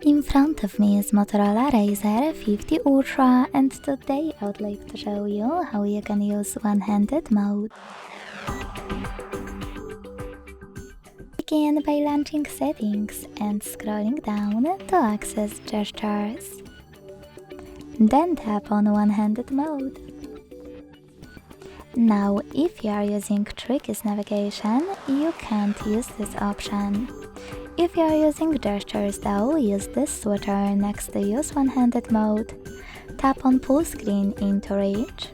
In front of me is Motorola Razr 50 Ultra, and today I would like to show you how you can use one-handed mode. Begin by launching settings and scrolling down to access gestures. Then tap on one-handed mode. Now, if you are using Tricky's navigation, you can't use this option. If you are using gestures though, use this switcher next to use one-handed mode. Tap on full screen into reach.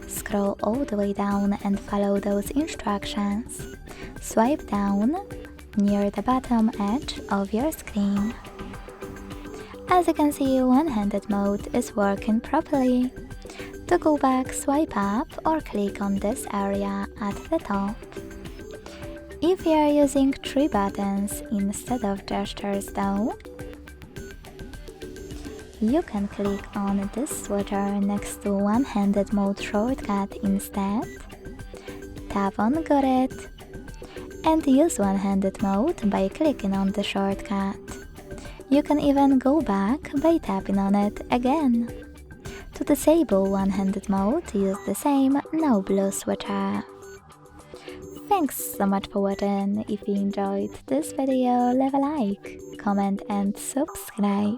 Scroll all the way down and follow those instructions. Swipe down near the bottom edge of your screen. As you can see, one-handed mode is working properly. To go back, swipe up or click on this area at the top. If you are using 3 buttons instead of gestures though, you can click on this switcher next to one-handed mode shortcut instead. Tap on Got It and use one-handed mode by clicking on the shortcut. You can even go back by tapping on it again. To disable one-handed mode, use the same no blue switcher. Thanks so much for watching. If you enjoyed this video, leave a like, comment and subscribe.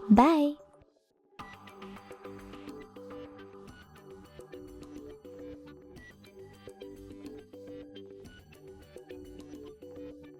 Bye!